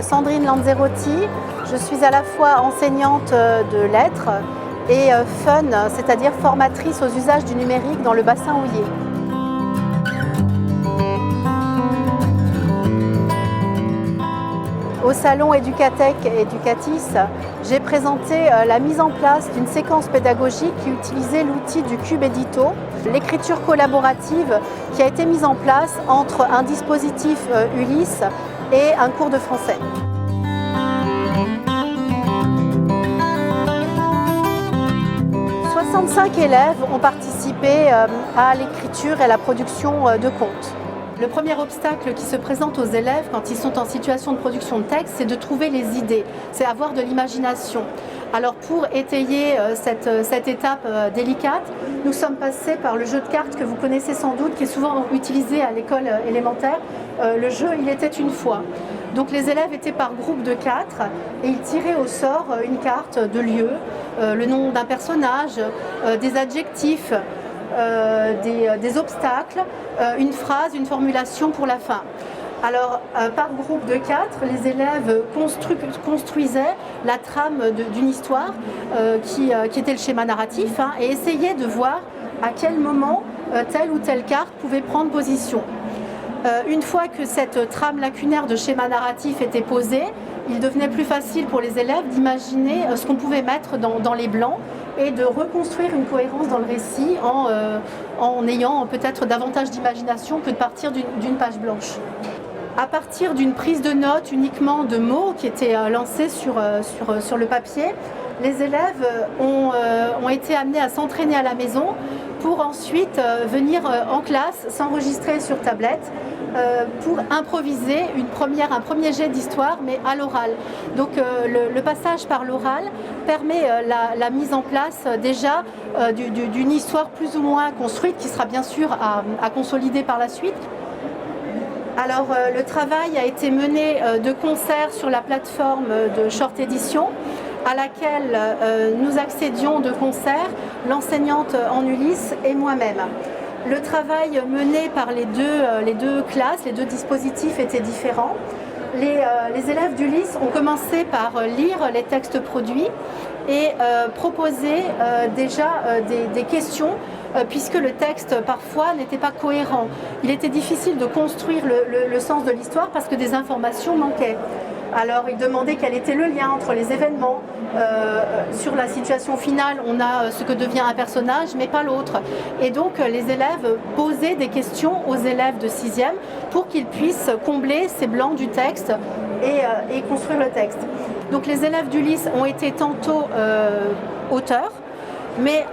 Sandrine Lanzerotti. Je suis à la fois enseignante de lettres et fun, c'est-à-dire formatrice aux usages du numérique dans le bassin houiller. Au salon Educatech et Educatis, j'ai présenté la mise en place d'une séquence pédagogique qui utilisait l'outil du Cube Édito, l'écriture collaborative qui a été mise en place entre un dispositif Ulysse et un cours de français. « 65 élèves ont participé à l'écriture et à la production de contes. Le premier obstacle qui se présente aux élèves quand ils sont en situation de production de texte, c'est de trouver les idées, c'est avoir de l'imagination. Alors pour étayer cette étape délicate, nous sommes passés par le jeu de cartes que vous connaissez sans doute, qui est souvent utilisé à l'école élémentaire. Le jeu « Il était une fois ». Donc les élèves étaient par groupe de 4 et ils tiraient au sort une carte de lieu, le nom d'un personnage, des adjectifs, des obstacles, une phrase, une formulation pour la fin. Alors, par groupe de 4, les élèves construisaient la trame d'une histoire qui était le schéma narratif et essayaient de voir à quel moment telle ou telle carte pouvait prendre position. Une fois que cette trame lacunaire de schéma narratif était posée, il devenait plus facile pour les élèves d'imaginer ce qu'on pouvait mettre dans les blancs et de reconstruire une cohérence dans le récit en ayant peut-être davantage d'imagination que de partir d'une page blanche. À partir d'une prise de notes uniquement de mots qui étaient lancés sur le papier, les élèves ont été amenés à s'entraîner à la maison pour ensuite venir en classe, s'enregistrer sur tablette pour improviser un premier jet d'histoire, mais à l'oral. Donc le passage par l'oral permet la mise en place déjà d'une histoire plus ou moins construite, qui sera bien sûr à consolider par la suite. Alors le travail a été mené de concert sur la plateforme de Short Edition, à laquelle nous accédions de concert, l'enseignante en Ulysse et moi-même. Le travail mené par les deux classes, les deux dispositifs étaient différents. Les élèves d'Ulysse ont commencé par lire les textes produits et proposer déjà des questions puisque le texte parfois n'était pas cohérent. Il était difficile de construire le sens de l'histoire parce que des informations manquaient. Alors ils demandaient quel était le lien entre les événements. Sur la situation finale, on a ce que devient un personnage, mais pas l'autre. Et donc les élèves posaient des questions aux élèves de 6e pour qu'ils puissent combler ces blancs du texte et construire le texte. Donc les élèves d'Ulysse ont été tantôt auteurs, mais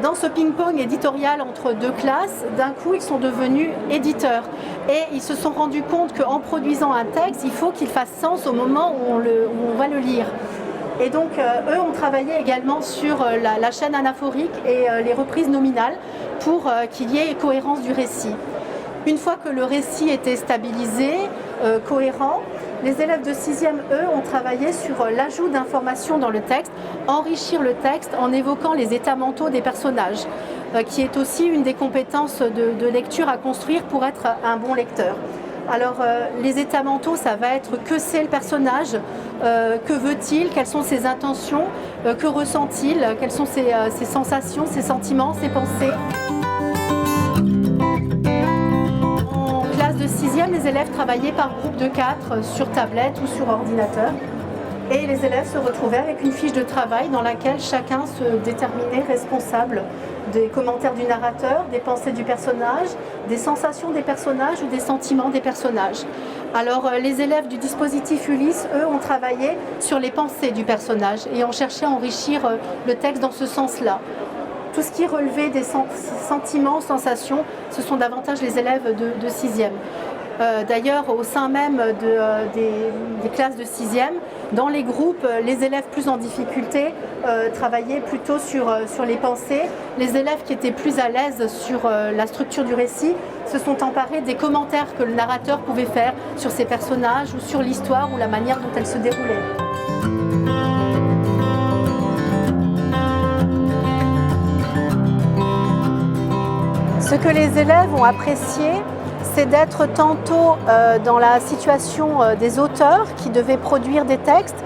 dans ce ping-pong éditorial entre deux classes, d'un coup, ils sont devenus éditeurs. Et ils se sont rendus compte qu'en produisant un texte, il faut qu'il fasse sens au moment où on va le lire. Et donc, eux ont travaillé également sur la chaîne anaphorique et les reprises nominales pour qu'il y ait cohérence du récit. Une fois que le récit était stabilisé, cohérent, les élèves de 6e, eux, ont travaillé sur l'ajout d'informations dans le texte, enrichir le texte en évoquant les états mentaux des personnages, qui est aussi une des compétences de lecture à construire pour être un bon lecteur. Alors, les états mentaux, ça va être que c'est le personnage, que veut-il, quelles sont ses intentions, que ressent-il, quelles sont ses sensations, ses sentiments, ses pensées. De 6e, les élèves travaillaient par groupe de 4 sur tablette ou sur ordinateur. Et les élèves se retrouvaient avec une fiche de travail dans laquelle chacun se déterminait responsable des commentaires du narrateur, des pensées du personnage, des sensations des personnages ou des sentiments des personnages. Alors les élèves du dispositif Ulysse, eux, ont travaillé sur les pensées du personnage et ont cherché à enrichir le texte dans ce sens-là. Tout ce qui relevait des sentiments, sensations, ce sont davantage les élèves de 6e. D'ailleurs, au sein même des classes de 6e, dans les groupes, les élèves plus en difficulté travaillaient plutôt sur les pensées. Les élèves qui étaient plus à l'aise sur la structure du récit se sont emparés des commentaires que le narrateur pouvait faire sur ses personnages ou sur l'histoire ou la manière dont elle se déroulait. Ce que les élèves ont apprécié, c'est d'être tantôt dans la situation des auteurs qui devaient produire des textes,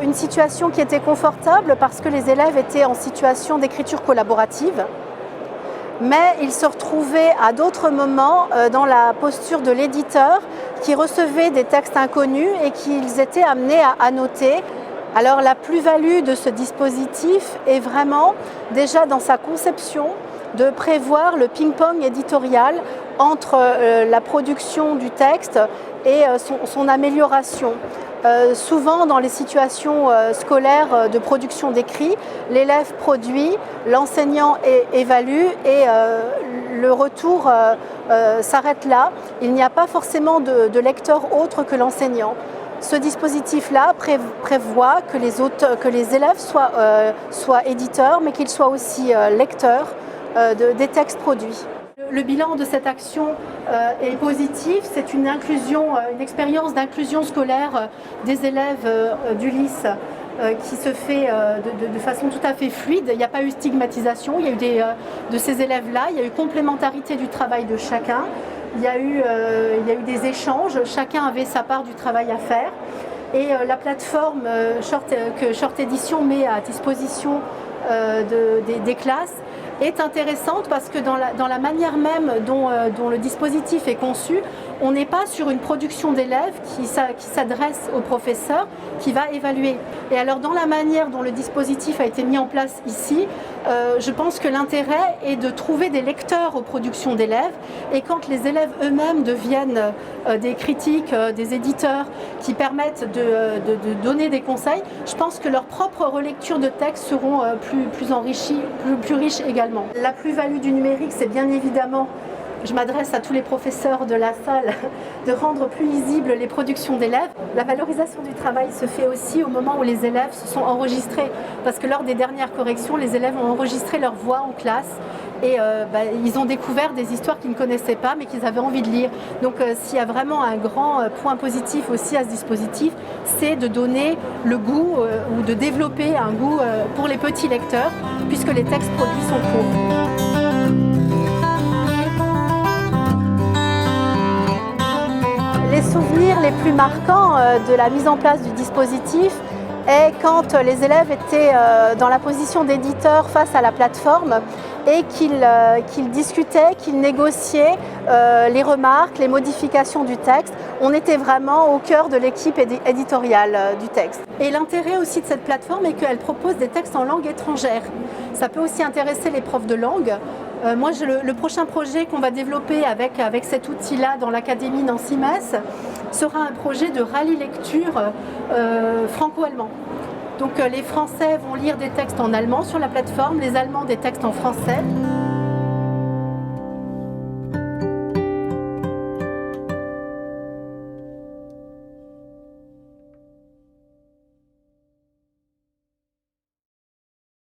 une situation qui était confortable parce que les élèves étaient en situation d'écriture collaborative, mais ils se retrouvaient à d'autres moments dans la posture de l'éditeur qui recevait des textes inconnus et qu'ils étaient amenés à annoter. Alors la plus-value de ce dispositif est vraiment déjà dans sa conception de prévoir le ping-pong éditorial entre la production du texte et son amélioration. Souvent dans les situations scolaires de production d'écrit, l'élève produit, l'enseignant évalue et le retour s'arrête là. Il n'y a pas forcément de lecteur autre que l'enseignant. Ce dispositif-là prévoit que les élèves soient éditeurs, mais qu'ils soient aussi lecteurs des textes produits. Le bilan de cette action est positif. C'est une expérience d'inclusion scolaire des élèves du LIS qui se fait de façon tout à fait fluide. Il n'y a pas eu stigmatisation, il y a eu de ces élèves-là, il y a eu complémentarité du travail de chacun. Il y a eu des échanges, chacun avait sa part du travail à faire. Et la plateforme que Short Edition met à disposition des classes est intéressante parce que dans la manière même dont le dispositif est conçu, on n'est pas sur une production d'élèves qui s'adresse au professeur qui va évaluer. Et alors dans la manière dont le dispositif a été mis en place ici, je pense que l'intérêt est de trouver des lecteurs aux productions d'élèves et quand les élèves eux-mêmes deviennent des critiques, des éditeurs qui permettent de donner des conseils, je pense que leurs propres relectures de textes seront plus enrichies, plus riches également. La plus-value du numérique, c'est bien évidemment, je m'adresse à tous les professeurs de la salle, de rendre plus lisibles les productions d'élèves. La valorisation du travail se fait aussi au moment où les élèves se sont enregistrés, parce que lors des dernières corrections, les élèves ont enregistré leur voix en classe et ils ont découvert des histoires qu'ils ne connaissaient pas mais qu'ils avaient envie de lire. Donc s'il y a vraiment un grand point positif aussi à ce dispositif, c'est de donner le goût ou de développer un goût pour les petits lecteurs, puisque les textes produits sont courts. Les souvenirs les plus marquants de la mise en place du dispositif est quand les élèves étaient dans la position d'éditeur face à la plateforme et qu'ils discutaient, qu'ils négociaient les remarques, les modifications du texte. On était vraiment au cœur de l'équipe éditoriale du texte. Et l'intérêt aussi de cette plateforme est qu'elle propose des textes en langue étrangère. Ça peut aussi intéresser les profs de langue. Moi, le prochain projet qu'on va développer avec cet outil-là dans l'Académie Nancy-Metz sera un projet de rallye lecture franco-allemand. Donc les Français vont lire des textes en allemand sur la plateforme, les Allemands des textes en français.